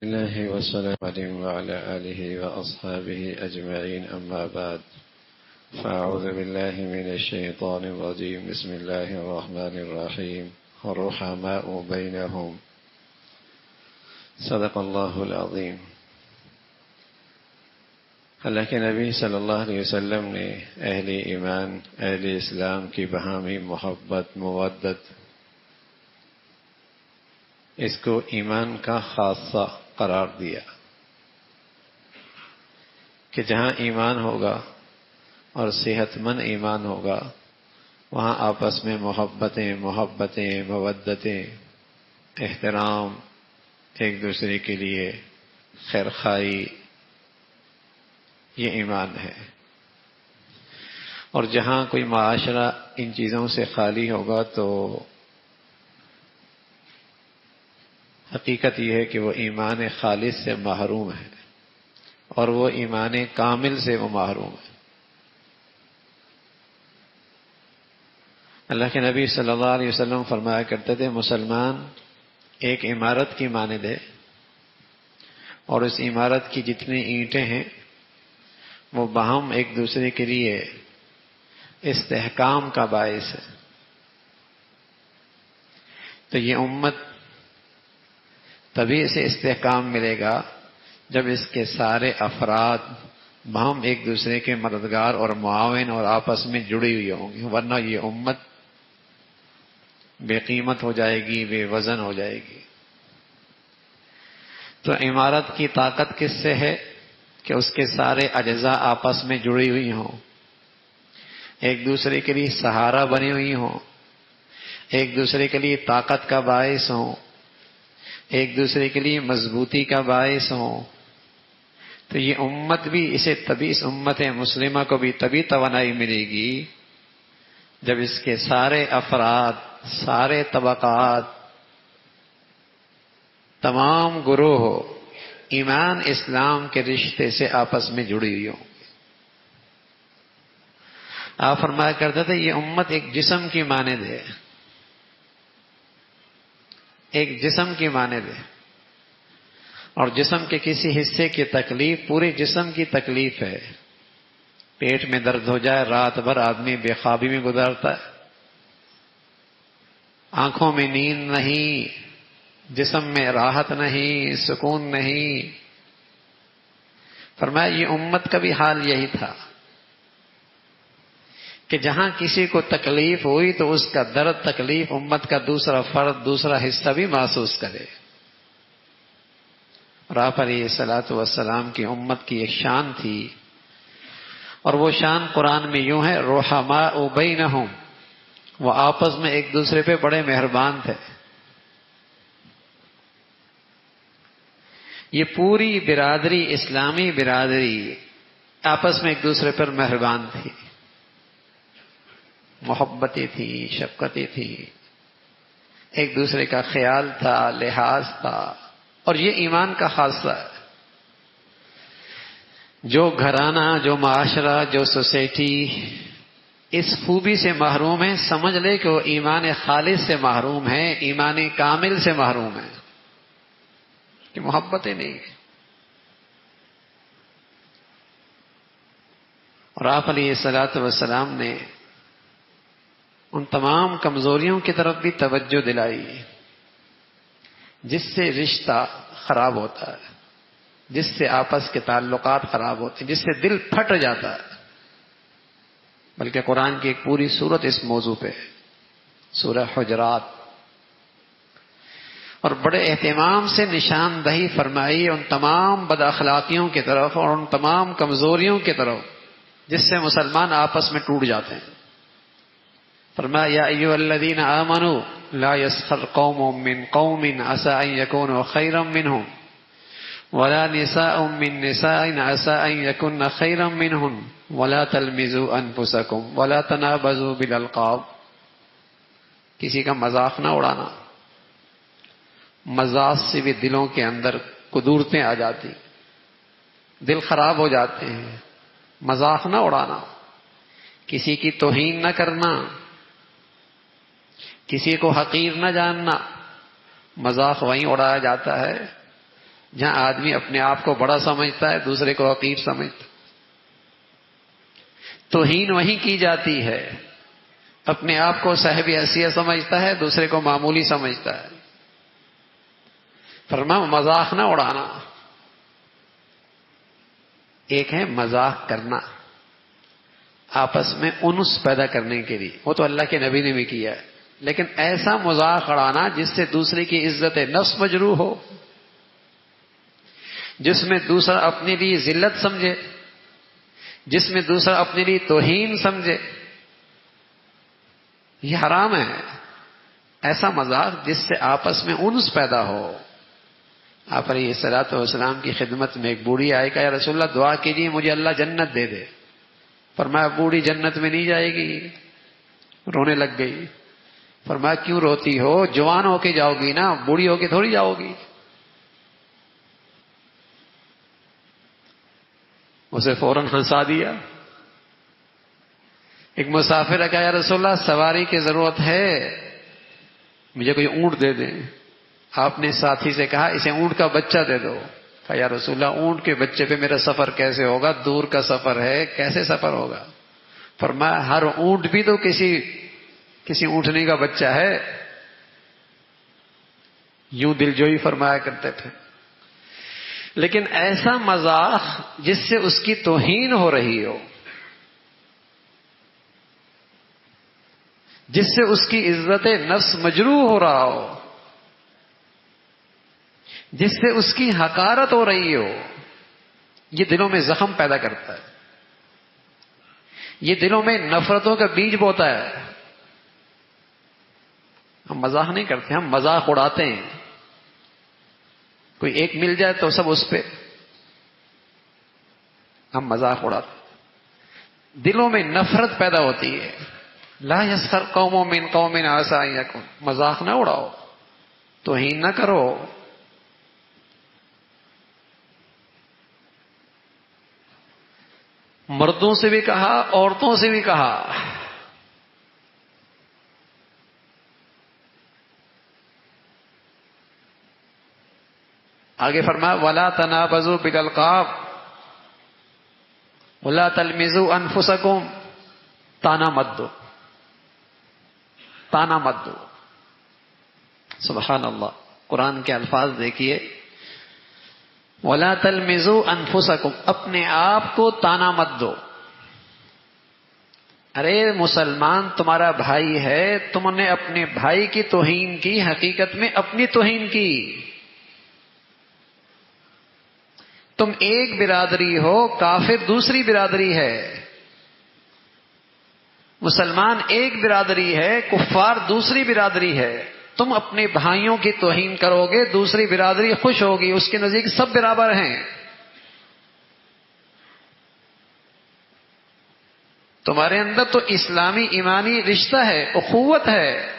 الله والسلام عليه وعلى آله وأصحابه أجمعين، أما بعد، فأعوذ بالله من الشيطان الرجيم. بسم الله الرحمن الرحيم. الرحماء بينهم. صدق الله العظیم. اللہ کے نبی صلی اللہ علیہ وسلم نے اہل ایمان، اہل اسلام کی باہمی محبت، مودت، اس کو ایمان کا خاصہ قرار دیا کہ جہاں ایمان ہوگا اور صحت مند ایمان ہوگا وہاں آپس میں محبتیں، مودتیں، احترام، ایک دوسرے کے لیے خیرخواہی، یہ ایمان ہے. اور جہاں کوئی معاشرہ ان چیزوں سے خالی ہوگا تو حقیقت یہ ہے کہ وہ ایمان خالص سے محروم ہے، اور وہ ایمان کامل سے وہ محروم ہے. اللہ کے نبی صلی اللہ علیہ وسلم فرمایا کرتے تھے، مسلمان ایک عمارت کی مانند ہے، اور اس عمارت کی جتنی اینٹیں ہیں وہ باہم ایک دوسرے کے لیے استحکام کا باعث ہے. تو یہ امت تبھی اسے استحکام ملے گا جب اس کے سارے افراد باہم ایک دوسرے کے مددگار اور معاون اور آپس میں جڑی ہوئی ہوں گی، ورنہ یہ امت بے قیمت ہو جائے گی، بے وزن ہو جائے گی. تو عمارت کی طاقت کس سے ہے کہ اس کے سارے اجزاء آپس میں جڑی ہوئی ہوں، ایک دوسرے کے لیے سہارا بنی ہوئی ہوں، ایک دوسرے کے لیے طاقت کا باعث ہوں، ایک دوسرے کے لیے مضبوطی کا باعث ہوں. تو یہ امت بھی اس امت مسلمہ کو بھی تبھی توانائی ملے گی جب اس کے سارے افراد، سارے طبقات، تمام گروہ ایمان اسلام کے رشتے سے آپس میں جڑی ہوئی ہوں. آپ فرمایا کرتے تھے یہ امت ایک جسم کی مانند ہے، ایک جسم کی مانند ہے، اور جسم کے کسی حصے کی تکلیف پورے جسم کی تکلیف ہے. پیٹ میں درد ہو جائے رات بھر آدمی بے خوابی میں گزارتا ہے، آنکھوں میں نیند نہیں، جسم میں راحت نہیں، سکون نہیں. فرمایا یہ امت کا بھی حال یہی تھا کہ جہاں کسی کو تکلیف ہوئی تو اس کا درد، تکلیف امت کا دوسرا فرد، دوسرا حصہ بھی محسوس کرے. اور آپ علیہ الصلوۃ والسلام کی امت کی ایک شان تھی، اور وہ شان قرآن میں یوں ہے، رحماء بینہم، وہ آپس میں ایک دوسرے پہ بڑے مہربان تھے. یہ پوری برادری، اسلامی برادری آپس میں ایک دوسرے پر مہربان تھی، محبتیں تھی، شفقتیں تھی، ایک دوسرے کا خیال تھا، لحاظ تھا. اور یہ ایمان کا خاصہ ہے. جو گھرانہ، جو معاشرہ، جو سوسائٹی اس خوبی سے محروم ہے، سمجھ لے کہ وہ ایمان خالص سے محروم ہے، ایمان کامل سے محروم ہے، کہ محبتیں نہیں. اور آپ علیہ الصلوۃ والسلام نے ان تمام کمزوریوں کی طرف بھی توجہ دلائی جس سے رشتہ خراب ہوتا ہے، جس سے آپس کے تعلقات خراب ہوتے ہیں، جس سے دل پھٹ جاتا ہے. بلکہ قرآن کی ایک پوری سورت اس موضوع پہ ہے، سورہ حجرات. اور بڑے اہتمام سے نشاندہی فرمائی ان تمام بد اخلاقیوں کی طرف اور ان تمام کمزوریوں کی طرف جس سے مسلمان آپس میں ٹوٹ جاتے ہیں. فرمایا یا ایھا الذین آمنوا لا یسخر قوم من قوم عسى ان یکونوا خیرا منهم ولا نساء من نساء عسى ان یکن خیرا منهن ولا تلمزوا انفسکم ولا تنابزوا بالالقاب. کسی کا مذاق نہ اڑانا، مذاق سے بھی دلوں کے اندر کدورتیں آ جاتی، دل خراب ہو جاتے ہیں. مذاق نہ اڑانا، کسی کی توہین نہ کرنا، کسی کو حقیر نہ جاننا. مذاق وہیں اڑایا جاتا ہے جہاں آدمی اپنے آپ کو بڑا سمجھتا ہے، دوسرے کو حقیر سمجھتا ہے، توہین وہیں کی جاتی ہے۔ اپنے آپ کو صاحب حیثیت سمجھتا ہے، دوسرے کو معمولی سمجھتا ہے۔ فرمایا مذاق نہ اڑانا۔ ایک ہے مذاق کرنا آپس میں انس پیدا کرنے کے لیے، وہ تو اللہ کے نبی نے بھی کیا ہے، لیکن ایسا مذاق اڑانا جس سے دوسرے کی عزت نفس مجروح ہو، جس میں دوسرا اپنے لیے ذلت سمجھے، جس میں دوسرا اپنے لیے توہین سمجھے، یہ حرام ہے۔ ایسا مذاق جس سے آپس میں انس پیدا ہو۔ آپ علیہ الصلوۃ والسلام کی خدمت میں ایک بوڑھی آئی، کہا یا رسول اللہ دعا کیجیے مجھے اللہ جنت دے دے۔ فرمایا بوڑھی جنت میں نہیں جائے گی، رونے لگ گئی۔ فرمایا کیوں روتی ہو؟ جوان ہو کے جاؤ گی نا، بوڑھی ہو کے تھوڑی جاؤ گی۔ اسے فوراً ہنسا دیا۔ ایک مسافر کہا یا رسول اللہ سواری کی ضرورت ہے، مجھے کوئی اونٹ دے دیں۔ آپ نے ساتھی سے کہا اسے اونٹ کا بچہ دے دو۔ کہا یا رسول اللہ اونٹ کے بچے پہ میرا سفر کیسے ہوگا؟ دور کا سفر ہے، کیسے سفر ہوگا؟ فرمایا ہر اونٹ بھی تو کسی اونٹنی کا بچہ ہے۔ یوں دلجوئی فرمایا کرتے تھے۔ لیکن ایسا مذاق جس سے اس کی توہین ہو رہی ہو، جس سے اس کی عزت نفس مجروح ہو رہا ہو، جس سے اس کی حقارت ہو رہی ہو، یہ دلوں میں زخم پیدا کرتا ہے، یہ دلوں میں نفرتوں کا بیج بوتا ہے۔ ہم مزاح نہیں کرتے، ہم مذاق اڑاتے ہیں۔ کوئی ایک مل جائے تو سب اس پہ ہم مذاق اڑاتے ہیں، دلوں میں نفرت پیدا ہوتی ہے۔ لا یسخر قوم من قوم عسى ان یکون، مذاق نہ اڑاؤ، توہین نہ کرو۔ مردوں سے بھی کہا، عورتوں سے بھی کہا۔ آگے فرمایا وَلَا تَنَابَزُوا بِالْأَلْقَابِ وَلَا تَلْمِزُوا أَنفُسَكُمْ، تانا مت دو، تانا مت دو۔ سبحان اللہ، قرآن کے الفاظ دیکھیے، وَلَا تَلْمِزُوا أَنفُسَكُمْ، اپنے آپ کو تانا مت دو۔ ارے مسلمان تمہارا بھائی ہے، تم نے اپنے بھائی کی توہین کی، حقیقت میں اپنی توہین کی۔ تم ایک برادری ہو، کافر دوسری برادری ہے، مسلمان ایک برادری ہے، کفار دوسری برادری ہے۔ تم اپنے بھائیوں کی توہین کرو گے، دوسری برادری خوش ہوگی، اس کے نزدیک سب برابر ہیں۔ تمہارے اندر تو اسلامی ایمانی رشتہ ہے، اخوت ہے،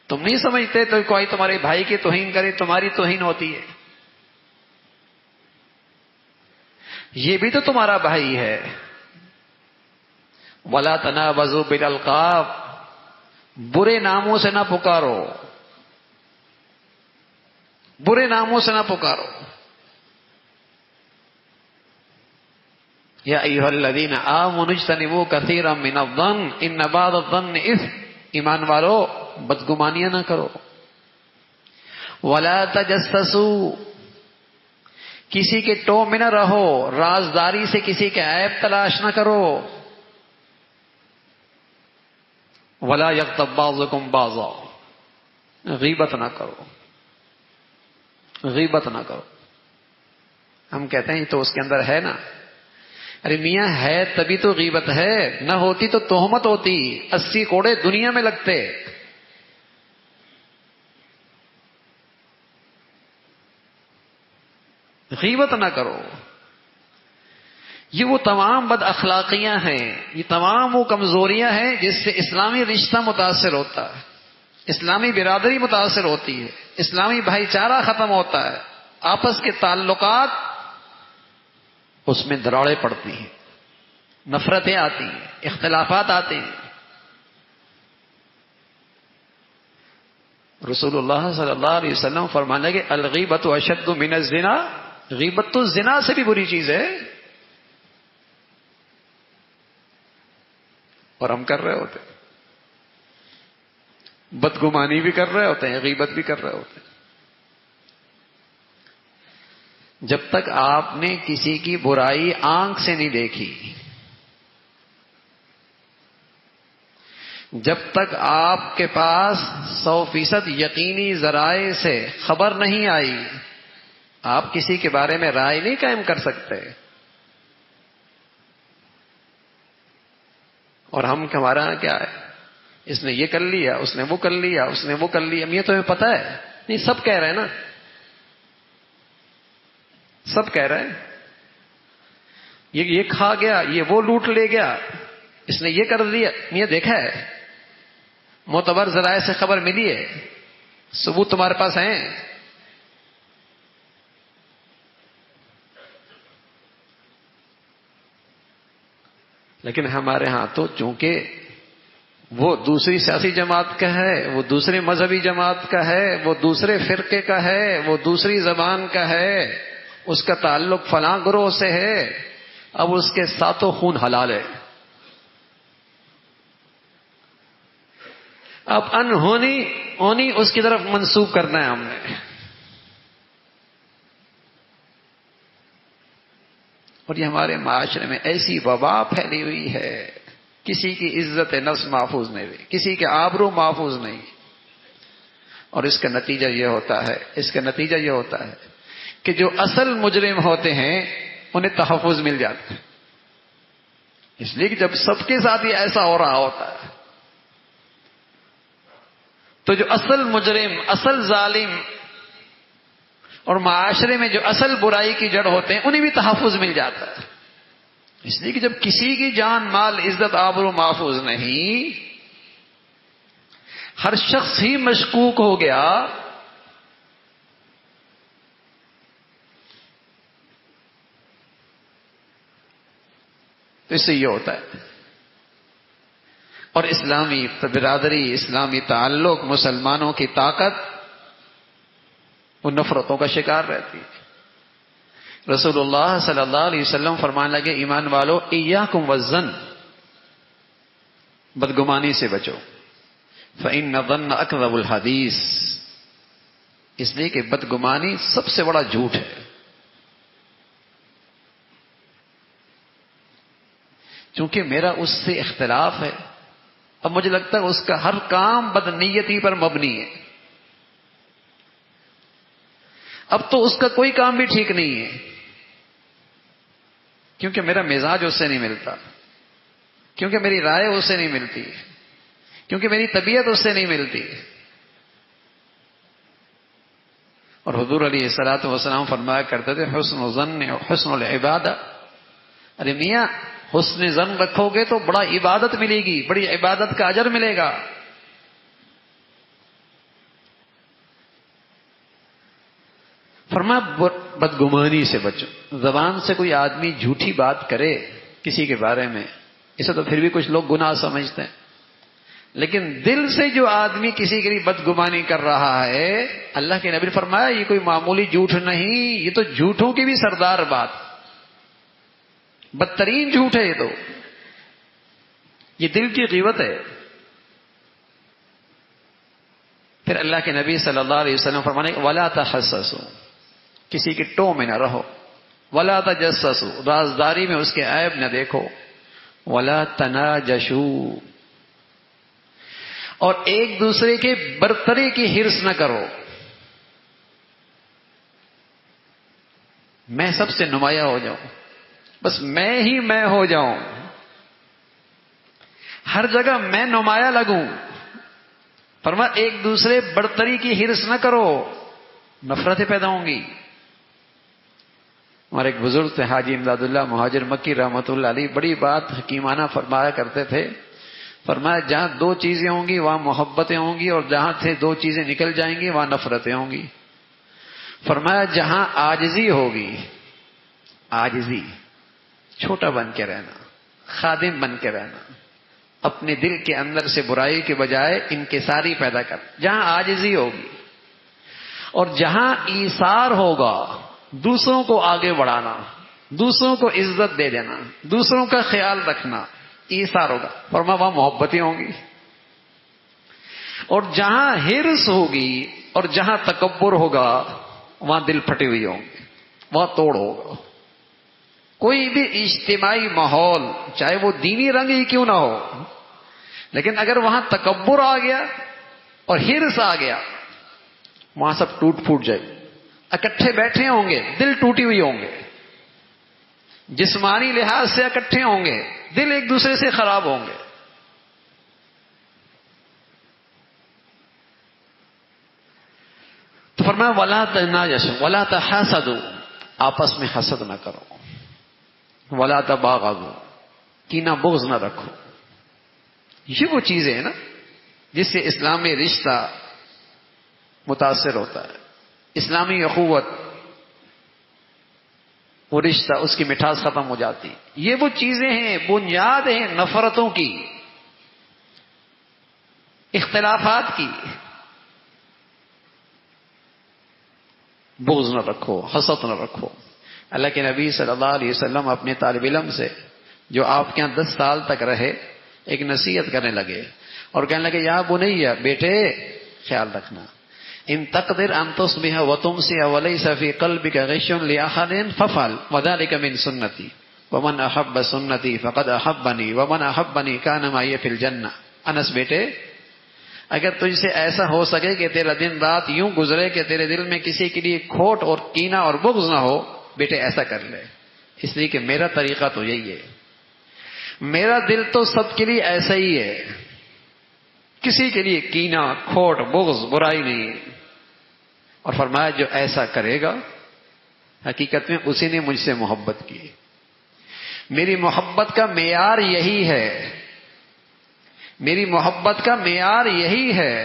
تم نہیں سمجھتے تو کوئی تمہارے بھائی کی توہین کرے تمہاری توہین ہوتی ہے۔ یہ بھی تو تمہارا بھائی ہے۔ وَلَا تَنَابَزُوا بِالْأَلْقَابِ، برے ناموں سے نہ پکارو، برے ناموں سے نہ پکارو۔ یا ایھا الذین آمنوا اجتنبوا کثیرا من الظن ان بعض الظن اثم، ایمان والو بدگمانیاں نہ کرو۔ وَلَا تَجَسَّسُوا، کسی کے ٹو میں نہ رہو، رازداری سے کسی کے عیب تلاش نہ کرو۔ وَلَا يَغْتَبْ بَعْضُكُمْ بَعْضًا، غیبت نہ کرو، غیبت نہ کرو۔ ہم کہتے ہیں تو اس کے اندر ہے نا، ارے میاں ہے تبھی تو غیبت ہے، نہ ہوتی تو تہمت ہوتی، 80 کوڑے دنیا میں لگتے۔ غیبت نہ کرو۔ یہ وہ تمام بد اخلاقیاں ہیں، یہ تمام وہ کمزوریاں ہیں جس سے اسلامی رشتہ متاثر ہوتا ہے، اسلامی برادری متاثر ہوتی ہے، اسلامی بھائی چارہ ختم ہوتا ہے، آپس کے تعلقات اس میں دراڑیں پڑتی ہیں، نفرتیں آتی ہیں، اختلافات آتے ہیں۔ رسول اللہ صلی اللہ علیہ وسلم فرمانے لگے الغیبۃ اشد من الزنا، غیبت تو زنا سے بھی بری چیز ہے، اور ہم کر رہے ہوتے ہیں، بدگمانی بھی کر رہے ہوتے ہیں، غیبت بھی کر رہے ہوتے ہیں۔ جب تک آپ نے کسی کی برائی آنکھ سے نہیں دیکھی، جب تک آپ کے پاس 100% یقینی ذرائع سے خبر نہیں آئی، آپ کسی کے بارے میں رائے نہیں قائم کر سکتے۔ اور ہمارا کیا ہے، اس نے یہ کر لیا، اس نے وہ کر لیا، اس نے وہ کر لیا، یہ تمہیں پتہ ہے؟ نہیں، سب کہہ رہے ہیں نا، سب کہہ رہے ہیں یہ کھا گیا، یہ وہ لوٹ لے گیا، اس نے یہ کر دیا، یہ دیکھا ہے، معتبر ذرائع سے خبر ملی ہے، ثبوت تمہارے پاس ہیں۔ لیکن ہمارے ہاں تو چونکہ وہ دوسری سیاسی جماعت کا ہے، وہ دوسری مذہبی جماعت کا ہے، وہ دوسرے فرقے کا ہے، وہ دوسری زبان کا ہے، اس کا تعلق فلاں گروہ سے ہے، اب اس کے ساتوں خون حلال ہے۔ اب انہونی اس کی طرف منسوب کرنا ہے ہم نے، اور یہ ہمارے معاشرے میں ایسی وبا پھیلی ہوئی ہے، کسی کی عزت نفس محفوظ نہیں ہوئی، کسی کے آبرو محفوظ نہیں، اور اس کا نتیجہ یہ ہوتا ہے کہ جو اصل مجرم ہوتے ہیں انہیں تحفظ مل جاتا ہے، اس لیے کہ جب سب کے ساتھ یہ ایسا ہو رہا ہوتا ہے تو جو اصل مجرم، اصل ظالم اور معاشرے میں جو اصل برائی کی جڑ ہوتے ہیں انہیں بھی تحفظ مل جاتا ہے۔ اس لیے کہ جب کسی کی جان مال عزت آبرو محفوظ نہیں، ہر شخص ہی مشکوک ہو گیا، تو اس سے یہ ہوتا ہے۔ اور اسلامی برادری، اسلامی تعلق، مسلمانوں کی طاقت وہ نفرتوں کا شکار رہتی ہے۔ رسول اللہ صلی اللہ علیہ وسلم فرمانے لگے ایمان والو ایاکم والظن، بدگمانی سے بچو، فإن الظن اکذب الحدیث، اس لیے کہ بدگمانی سب سے بڑا جھوٹ ہے۔ چونکہ میرا اس سے اختلاف ہے، اب مجھے لگتا ہے اس کا ہر کام بدنیتی پر مبنی ہے، اب تو اس کا کوئی کام بھی ٹھیک نہیں ہے، کیونکہ میرا مزاج اس سے نہیں ملتا، کیونکہ میری رائے اس سے نہیں ملتی، کیونکہ میری طبیعت اس سے نہیں ملتی۔ اور حضور علیہ الصلوۃ والسلام فرمایا کرتے تھے حسن الظن حسن العبادہ، ارے میاں حسن ظن رکھو گے تو بڑا عبادت ملے گی، بڑی عبادت کا اجر ملے گا۔ فرمایا بدگمانی سے بچو، زبان سے کوئی آدمی جھوٹی بات کرے کسی کے بارے میں، اسے تو پھر بھی کچھ لوگ گناہ سمجھتے ہیں، لیکن دل سے جو آدمی کسی کے لیے بدگمانی کر رہا ہے، اللہ کے نبی نے فرمایا یہ کوئی معمولی جھوٹ نہیں، یہ تو جھوٹوں کی بھی سردار بات، بدترین جھوٹ ہے، یہ دل کی غیبت ہے۔ پھر اللہ کے نبی صلی اللہ علیہ وسلم فرمانے ولا تحسسوا، کسی کے ٹو میں نہ رہو، ولا تجسسوا، رازداری میں اس کے عیب نہ دیکھو، ولا تناجشوا، اور ایک دوسرے کے برتری کی ہرس نہ کرو، میں سب سے نمایاں ہو جاؤں، بس میں ہی میں ہو جاؤں، ہر جگہ میں نمایاں لگوں۔ فرمایا ایک دوسرے برتری کی ہرس نہ کرو، نفرتیں پیدا ہوں گی۔ ہمارے ایک بزرگ تھے حاجی امداد اللہ مہاجر مکی رحمۃ اللہ علیہ، بڑی بات حکیمانہ فرمایا کرتے تھے، فرمایا جہاں دو چیزیں ہوں گی وہاں محبتیں ہوں گی، اور جہاں سے دو چیزیں نکل جائیں گی وہاں نفرتیں ہوں گی۔ فرمایا جہاں عاجزی ہوگی، عاجزی، چھوٹا بن کے رہنا، خادم بن کے رہنا، اپنے دل کے اندر سے برائی کے بجائے انکساری پیدا کر. جہاں عاجزی ہوگی اور جہاں ایثار ہوگا، دوسروں کو آگے بڑھانا، دوسروں کو عزت دے دینا، دوسروں کا خیال رکھنا، ایثار ہوگا، فرمایا وہاں محبتیں ہوں گی. اور جہاں حرص ہوگی اور جہاں تکبر ہوگا وہاں دل پھٹے ہوئے ہوں گے، وہاں توڑ ہوگا. کوئی بھی اجتماعی ماحول چاہے وہ دینی رنگ ہی کیوں نہ ہو، لیکن اگر وہاں تکبر آ گیا اور حرص آ گیا وہاں سب ٹوٹ پھوٹ جائے. اکٹھے بیٹھے ہوں گے دل ٹوٹی ہوئی ہوں گے، جسمانی لحاظ سے اکٹھے ہوں گے دل ایک دوسرے سے خراب ہوں گے. تو فرمایا ولا تناجشوا ولا تحاسدوا، آپس میں حسد نہ کرو، ولا تباغضوا، کینہ بغض نہ رکھو. یہ وہ چیزیں ہیں نا جس سے اسلامی رشتہ متاثر ہوتا ہے، اسلامی اخوت، وہ رشتہ اس کی مٹھاس ختم ہو جاتی. یہ وہ چیزیں ہیں، بنیاد ہیں نفرتوں کی، اختلافات کی. بغض نہ رکھو، حسد نہ رکھو. اللہ کے نبی صلی اللہ علیہ وسلم اپنے طالب علم سے جو آپ کے یہاں 10 سال تک رہے ایک نصیحت کرنے لگے اور کہنے لگے یا بنیا، بیٹے خیال رکھنا، ان تقدر ان تصبح وتمسی وليس في قلبك غش لاحد ففعل وذلك من سنتي ومن احب سنتي فقد احبني ومن احبني كان معي في الجنہ. انس بیٹے اگر تجھ سے ایسا ہو سکے کہ تیرا دن رات یوں گزرے کہ تیرے دل میں کسی کے لیے کھوٹ اور کینہ اور بغض نہ ہو، بیٹے ایسا کر لے، اس لیے کہ میرا طریقہ تو یہی ہے، میرا دل تو سب کے لیے ایسا ہی ہے، کسی کے لیے کینہ کھوٹ بغض برائی نہیں. اور فرمایا جو ایسا کرے گا حقیقت میں اسی نے مجھ سے محبت کی. میری محبت کا معیار یہی ہے، میری محبت کا معیار یہی ہے.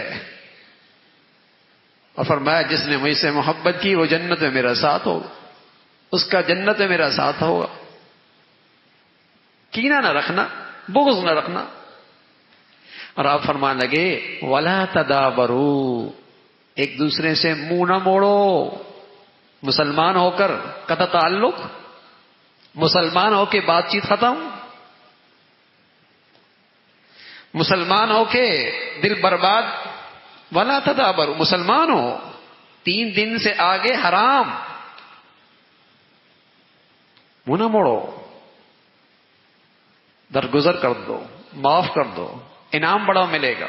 اور فرمایا جس نے مجھ سے محبت کی وہ جنت میں میرا ساتھ ہوگا، اس کا جنت میں میرا ساتھ ہوگا. کینہ نہ رکھنا، بغض نہ رکھنا. اور آپ فرمان لگے ولا تدابروا، ایک دوسرے سے منہ نہ موڑو. مسلمان ہو کر قطع تعلق، مسلمان ہو کے بات چیت ختم، مسلمان ہو کے دل برباد. ولا تدابروا، مسلمان ہو 3 دن سے آگے حرام، منہ نہ موڑو، درگزر کر دو، معاف کر دو، انعام بڑا ملے گا.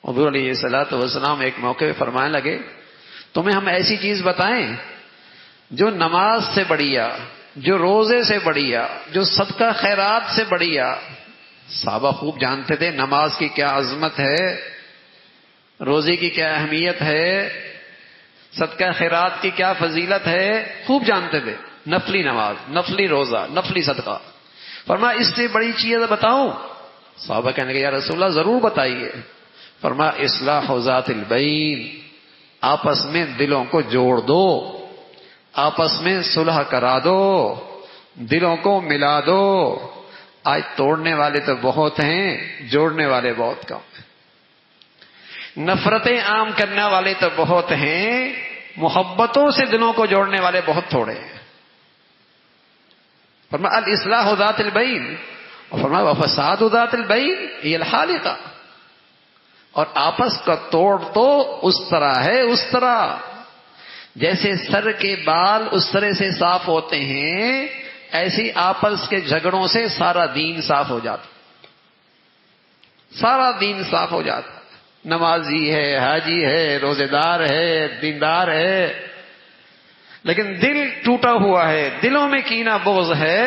حضور علیہ الصلوۃ والسلام ایک موقع پہ فرمانے لگے تمہیں ہم ایسی چیز بتائیں جو نماز سے بڑھیا، جو روزے سے بڑھیا، جو صدقہ خیرات سے بڑھیا. صحابہ خوب جانتے تھے نماز کی کیا عظمت ہے، روزے کی کیا اہمیت ہے، صدقہ خیرات کی کیا فضیلت ہے، خوب جانتے تھے. نفلی نماز، نفلی روزہ، نفلی صدقہ. فرمایا اس سے بڑی چیز بتاؤں؟ صحابہ کہنے لگے یا رسول اللہ ضرور بتائیے. فرمایا اصلاح ذات البین، آپس میں دلوں کو جوڑ دو، آپس میں صلح کرا دو، دلوں کو ملا دو. آج توڑنے والے تو بہت ہیں، جوڑنے والے بہت کم ہیں. نفرتیں عام کرنے والے تو بہت ہیں، محبتوں سے دلوں کو جوڑنے والے بہت تھوڑے ہیں. فرمایا الاصلاح ذات البین، اور فرمایا وفساد ذات البین یہ الحالقہ. اور آپس کا توڑ تو اس طرح ہے، اس طرح جیسے سر کے بال اس طرح سے صاف ہوتے ہیں، ایسی آپس کے جھگڑوں سے سارا دین صاف ہو جاتا، سارا دین صاف ہو جاتا. نمازی ہے، حاجی ہے، روزے دار ہے، دیندار ہے، لیکن دل ٹوٹا ہوا ہے، دلوں میں کینہ بغض ہے،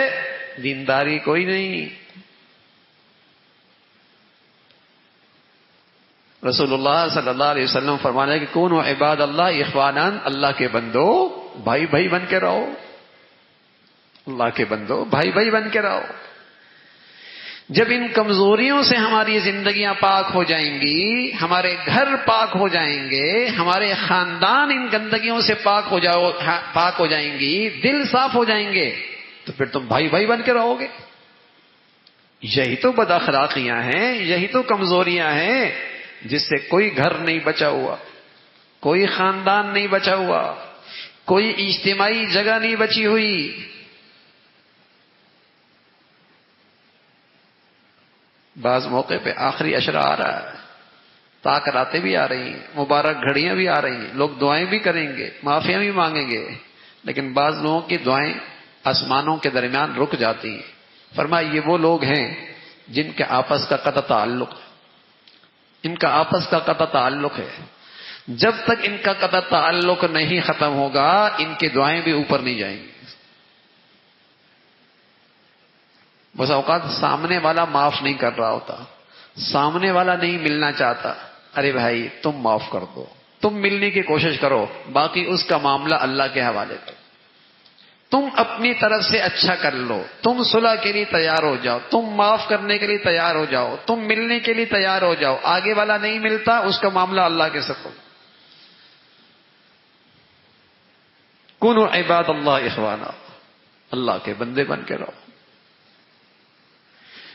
دینداری کوئی نہیں. رسول اللہ صلی اللہ علیہ وسلم فرمانے کہ کونوا عباد اللہ اخوانا، اللہ کے بندو بھائی بھائی بن کے رہو، اللہ کے بندو بھائی بھائی بن کے رہو. جب ان کمزوریوں سے ہماری زندگیاں پاک ہو جائیں گی، ہمارے گھر پاک ہو جائیں گے، ہمارے خاندان ان گندگیوں سے پاک ہو جائیں گی، دل صاف ہو جائیں گے، تو پھر تم بھائی بھائی بن کے رہو گے. یہی تو بد اخلاقیاں ہیں، یہی تو کمزوریاں ہیں جس سے کوئی گھر نہیں بچا ہوا، کوئی خاندان نہیں بچا ہوا، کوئی اجتماعی جگہ نہیں بچی ہوئی۔ بعض موقع پہ آخری عشرہ آ رہا ہے، طاق راتیں بھی آ رہی ہیں، مبارک گھڑیاں بھی آ رہی ہیں، لوگ دعائیں بھی کریں گے، معافیاں بھی مانگیں گے، لیکن بعض لوگوں کی دعائیں آسمانوں کے درمیان رک جاتی ہیں۔ فرمایا یہ وہ لوگ ہیں جن کے آپس کا قطع تعلق ہے، ان کا آپس کا قطع تعلق ہے، جب تک ان کا قطع تعلق نہیں ختم ہوگا ان کی دعائیں بھی اوپر نہیں جائیں گی۔ بس اوقات سامنے والا معاف نہیں کر رہا ہوتا، سامنے والا نہیں ملنا چاہتا، ارے بھائی تم معاف کر دو، تم ملنے کی کوشش کرو، باقی اس کا معاملہ اللہ کے حوالے کرو، تم اپنی طرف سے اچھا کر لو، تم صلح کے لیے تیار ہو جاؤ، تم معاف کرنے کے لیے تیار ہو جاؤ، تم ملنے کے لیے تیار ہو جاؤ، آگے والا نہیں ملتا اس کا معاملہ اللہ کے سپرد۔ کونوا عباد اللہ اخوانا، اللہ کے بندے بن کے رہو۔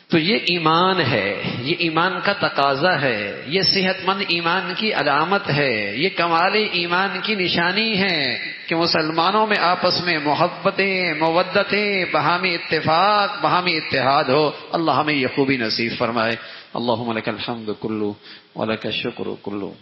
تو یہ ایمان ہے، یہ ایمان کا تقاضا ہے، یہ صحت مند ایمان کی علامت ہے، یہ کمال ایمان کی نشانی ہے کہ مسلمانوں میں آپس میں محبتیں، مودتیں، باہمی اتفاق، باہمی اتحاد ہو۔ اللہ ہمیں یہ خوبی نصیب فرمائے۔ اللہم لک الحمد کلو ولک الشکر کلو